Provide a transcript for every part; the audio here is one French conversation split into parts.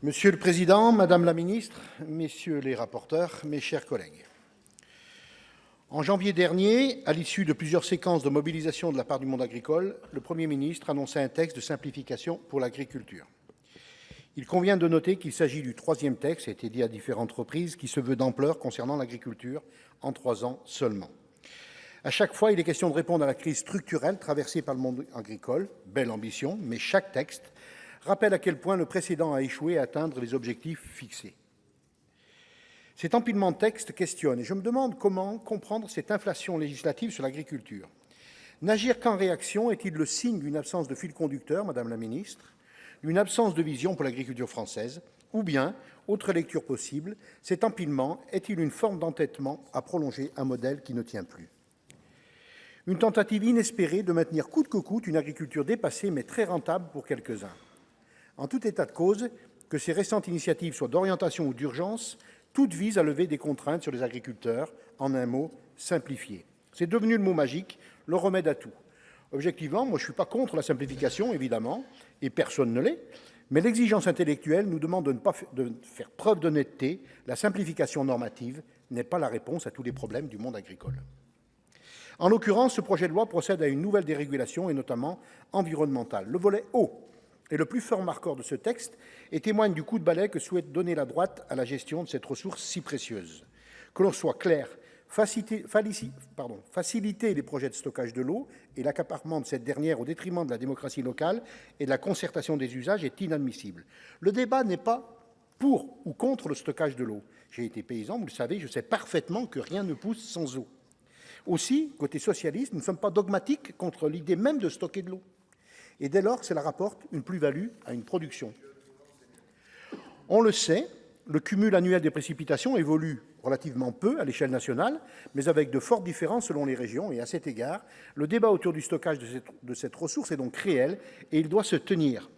Monsieur le Président, Madame la Ministre, Messieurs les rapporteurs, mes chers collègues. En janvier dernier, à l'issue de plusieurs séquences de mobilisation de la part du monde agricole, le Premier ministre annonçait un texte de simplification pour l'agriculture. Il convient de noter qu'il s'agit du troisième texte, ça a été dit à différentes reprises, qui se veut d'ampleur concernant l'agriculture en 3 ans seulement. À chaque fois, il est question de répondre à la crise structurelle traversée par le monde agricole. Belle ambition, mais chaque texte rappelle à quel point le précédent a échoué à atteindre les objectifs fixés. Cet empilement de textes questionne, et je me demande comment comprendre cette inflation législative sur l'agriculture. N'agir qu'en réaction est-il le signe d'une absence de fil conducteur, Madame la Ministre, d'une absence de vision pour l'agriculture française, ou bien, autre lecture possible, cet empilement est-il une forme d'entêtement à prolonger un modèle qui ne tient plus? Une tentative inespérée de maintenir coûte que coûte une agriculture dépassée mais très rentable pour quelques-uns. En tout état de cause, que ces récentes initiatives soient d'orientation ou d'urgence, toutes visent à lever des contraintes sur les agriculteurs, en un mot, simplifier. C'est devenu le mot magique, le remède à tout. Objectivement, moi je ne suis pas contre la simplification, évidemment, et personne ne l'est, mais l'exigence intellectuelle nous demande de faire preuve d'honnêteté. La simplification normative n'est pas la réponse à tous les problèmes du monde agricole. En l'occurrence, ce projet de loi procède à une nouvelle dérégulation, et notamment environnementale. Le volet eau est le plus fort marqueur de ce texte et témoigne du coup de balai que souhaite donner la droite à la gestion de cette ressource si précieuse. Que l'on soit clair, faciliter les projets de stockage de l'eau et l'accaparement de cette dernière au détriment de la démocratie locale et de la concertation des usages est inadmissible. Le débat n'est pas pour ou contre le stockage de l'eau. J'ai été paysan, vous le savez, je sais parfaitement que rien ne pousse sans eau. Aussi, côté socialiste, nous ne sommes pas dogmatiques contre l'idée même de stocker de l'eau. Et dès lors, cela rapporte une plus-value à une production. On le sait, le cumul annuel des précipitations évolue relativement peu à l'échelle nationale, mais avec de fortes différences selon les régions. Et à cet égard, le débat autour du stockage de cette ressource est donc réel et il doit se tenir.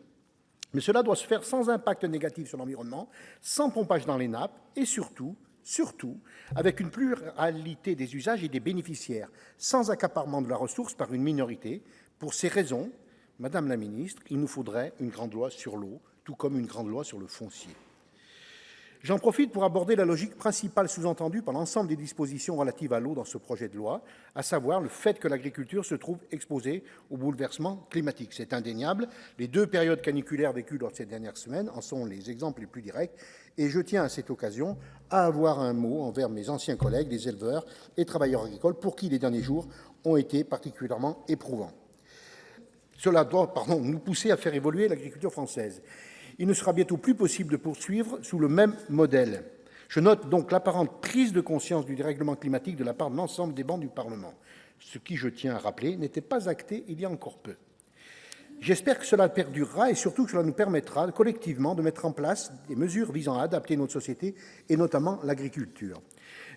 Mais cela doit se faire sans impact négatif sur l'environnement, sans pompage dans les nappes et surtout, avec une pluralité des usages et des bénéficiaires, sans accaparement de la ressource par une minorité. Pour ces raisons, Madame la Ministre, il nous faudrait une grande loi sur l'eau, tout comme une grande loi sur le foncier. J'en profite pour aborder la logique principale sous-entendue par l'ensemble des dispositions relatives à l'eau dans ce projet de loi, à savoir le fait que l'agriculture se trouve exposée au bouleversement climatique. C'est indéniable. Les 2 périodes caniculaires vécues lors de ces dernières semaines en sont les exemples les plus directs. Et je tiens à cette occasion à avoir un mot envers mes anciens collègues, les éleveurs et travailleurs agricoles, pour qui les derniers jours ont été particulièrement éprouvants. Cela doit nous pousser à faire évoluer l'agriculture française. Il ne sera bientôt plus possible de poursuivre sous le même modèle. Je note donc l'apparente prise de conscience du dérèglement climatique de la part de l'ensemble des bancs du Parlement, ce qui, je tiens à rappeler, n'était pas acté il y a encore peu. J'espère que cela perdurera et surtout que cela nous permettra collectivement de mettre en place des mesures visant à adapter notre société et notamment l'agriculture.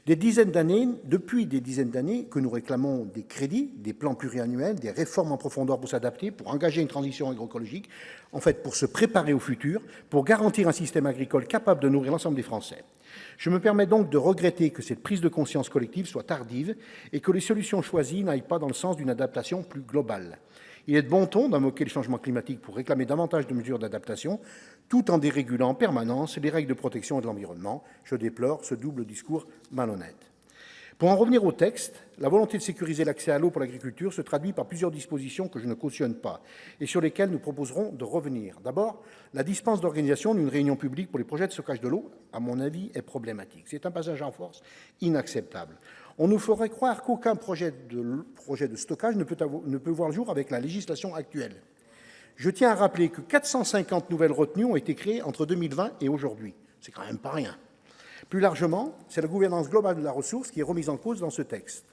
Depuis des dizaines d'années que nous réclamons des crédits, des plans pluriannuels, des réformes en profondeur pour s'adapter, pour engager une transition agroécologique, en fait pour se préparer au futur, pour garantir un système agricole capable de nourrir l'ensemble des Français. Je me permets donc de regretter que cette prise de conscience collective soit tardive et que les solutions choisies n'aillent pas dans le sens d'une adaptation plus globale. Il est de bon ton d'invoquer le changement climatique pour réclamer davantage de mesures d'adaptation, tout en dérégulant en permanence les règles de protection de l'environnement. Je déplore ce double discours malhonnête. Pour en revenir au texte, la volonté de sécuriser l'accès à l'eau pour l'agriculture se traduit par plusieurs dispositions que je ne cautionne pas et sur lesquelles nous proposerons de revenir. D'abord, la dispense d'organisation d'une réunion publique pour les projets de stockage de l'eau, à mon avis, est problématique. C'est un passage en force inacceptable. On nous ferait croire qu'aucun projet de stockage ne peut voir le jour avec la législation actuelle. Je tiens à rappeler que 450 nouvelles retenues ont été créées entre 2020 et aujourd'hui. C'est quand même pas rien. Plus largement, c'est la gouvernance globale de la ressource qui est remise en cause dans ce texte.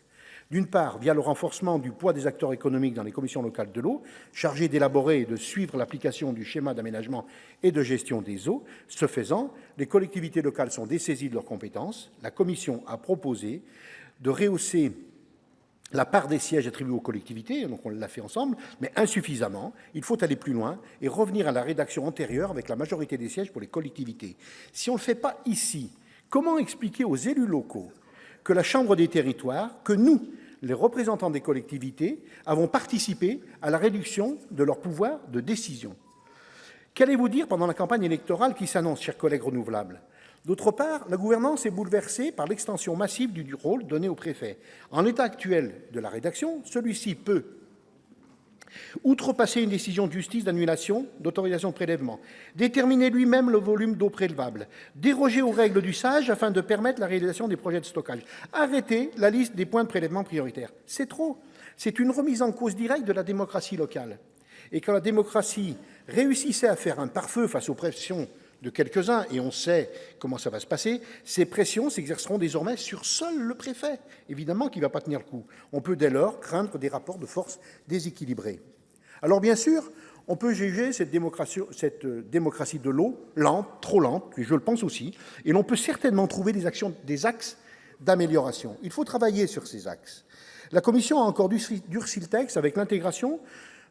D'une part, via le renforcement du poids des acteurs économiques dans les commissions locales de l'eau, chargées d'élaborer et de suivre l'application du schéma d'aménagement et de gestion des eaux. Ce faisant, les collectivités locales sont dessaisies de leurs compétences. La Commission a proposé de rehausser la part des sièges attribués aux collectivités, donc on l'a fait ensemble, mais insuffisamment. Il faut aller plus loin et revenir à la rédaction antérieure avec la majorité des sièges pour les collectivités. Si on ne le fait pas ici, comment expliquer aux élus locaux que la Chambre des territoires, que nous, les représentants des collectivités, avons participé à la réduction de leur pouvoir de décision? Qu'allez-vous dire pendant la campagne électorale qui s'annonce, chers collègues renouvelables? D'autre part, la gouvernance est bouleversée par l'extension massive du rôle donné au préfet. En l'état actuel de la rédaction, celui-ci peut outrepasser une décision de justice d'annulation d'autorisation de prélèvement, déterminer lui-même le volume d'eau prélevable, déroger aux règles du SAGE afin de permettre la réalisation des projets de stockage, arrêter la liste des points de prélèvement prioritaires. C'est trop. C'est une remise en cause directe de la démocratie locale. Et quand la démocratie réussissait à faire un pare-feu face aux pressions de quelques-uns, et on sait comment ça va se passer, ces pressions s'exerceront désormais sur seul le préfet, évidemment qui ne va pas tenir le coup. On peut dès lors craindre des rapports de force déséquilibrés. Alors bien sûr, on peut juger cette démocratie de l'eau lente, trop lente, et je le pense aussi, et l'on peut certainement trouver des axes d'amélioration. Il faut travailler sur ces axes. La Commission a encore durci le texte avec l'intégration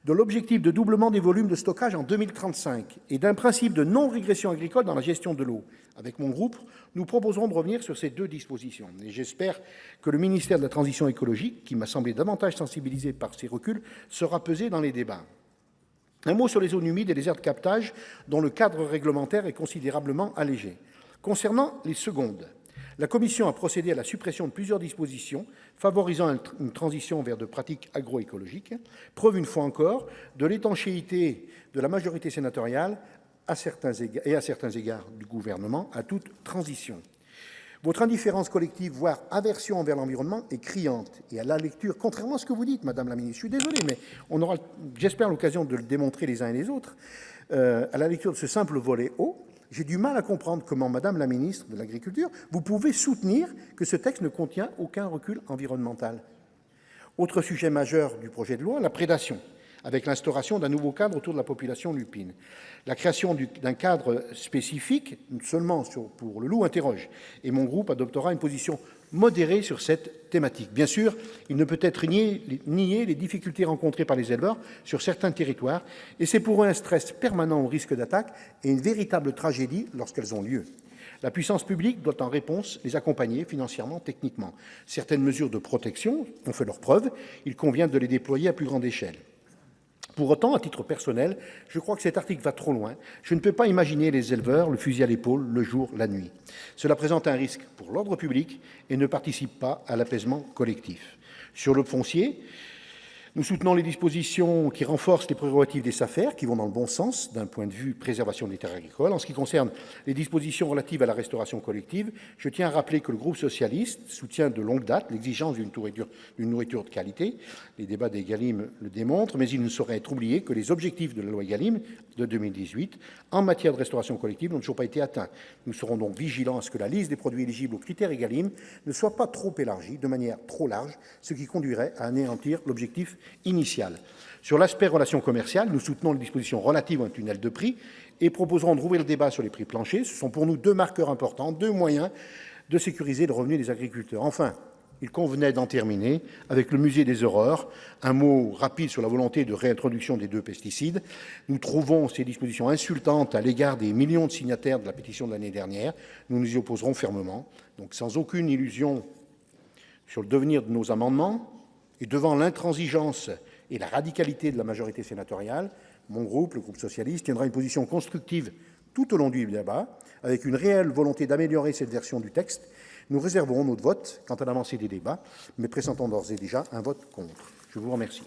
de l'objectif de doublement des volumes de stockage en 2035 et d'un principe de non-régression agricole dans la gestion de l'eau. Avec mon groupe, nous proposerons de revenir sur ces deux dispositions. Et j'espère que le ministère de la Transition écologique, qui m'a semblé davantage sensibilisé par ces reculs, sera pesé dans les débats. Un mot sur les zones humides et les aires de captage, dont le cadre réglementaire est considérablement allégé. Concernant les secondes, la Commission a procédé à la suppression de plusieurs dispositions favorisant une transition vers de pratiques agroécologiques, preuve une fois encore de l'étanchéité de la majorité sénatoriale à certains égards du gouvernement à toute transition. Votre indifférence collective, voire aversion envers l'environnement, est criante. Et à la lecture, contrairement à ce que vous dites, Madame la Ministre, je suis désolé, mais on aura, j'espère, l'occasion de le démontrer les uns et les autres, à la lecture de ce simple volet eau, j'ai du mal à comprendre comment, Madame la Ministre de l'Agriculture, vous pouvez soutenir que ce texte ne contient aucun recul environnemental. Autre sujet majeur du projet de loi, la prédation, avec l'instauration d'un nouveau cadre autour de la population lupine. La création d'un cadre spécifique, seulement pour le loup, interroge, et mon groupe adoptera une position modérée sur cette thématique. Bien sûr, il ne peut être nié les difficultés rencontrées par les éleveurs sur certains territoires, et c'est pour eux un stress permanent au risque d'attaque et une véritable tragédie lorsqu'elles ont lieu. La puissance publique doit en réponse les accompagner financièrement, techniquement. Certaines mesures de protection ont fait leurs preuves, il convient de les déployer à plus grande échelle. Pour autant, à titre personnel, je crois que cet article va trop loin. Je ne peux pas imaginer les éleveurs le fusil à l'épaule le jour, la nuit. Cela présente un risque pour l'ordre public et ne participe pas à l'apaisement collectif. Sur le foncier, nous soutenons les dispositions qui renforcent les prérogatives des SAFER, qui vont dans le bon sens d'un point de vue préservation des terres agricoles. En ce qui concerne les dispositions relatives à la restauration collective, je tiens à rappeler que le groupe socialiste soutient de longue date l'exigence d'une nourriture de qualité. Les débats des Egalim le démontrent, mais il ne saurait être oublié que les objectifs de la loi Egalim de 2018 en matière de restauration collective n'ont toujours pas été atteints. Nous serons donc vigilants à ce que la liste des produits éligibles aux critères Egalim ne soit pas trop élargie, de manière trop large, ce qui conduirait à anéantir l'objectif initial. Sur l'aspect relations commerciales, nous soutenons les dispositions relatives à un tunnel de prix et proposerons de rouvrir le débat sur les prix planchers. Ce sont pour nous deux marqueurs importants, deux moyens de sécuriser le revenu des agriculteurs. Enfin, il convenait d'en terminer avec le musée des horreurs. Un mot rapide sur la volonté de réintroduction des deux pesticides. Nous trouvons ces dispositions insultantes à l'égard des millions de signataires de la pétition de l'année dernière. Nous nous y opposerons fermement. Donc, sans aucune illusion sur le devenir de nos amendements, et devant l'intransigeance et la radicalité de la majorité sénatoriale, mon groupe, le groupe socialiste, tiendra une position constructive tout au long du débat, avec une réelle volonté d'améliorer cette version du texte. Nous réserverons notre vote quant à l'avancée des débats, mais pressentant d'ores et déjà un vote contre. Je vous remercie.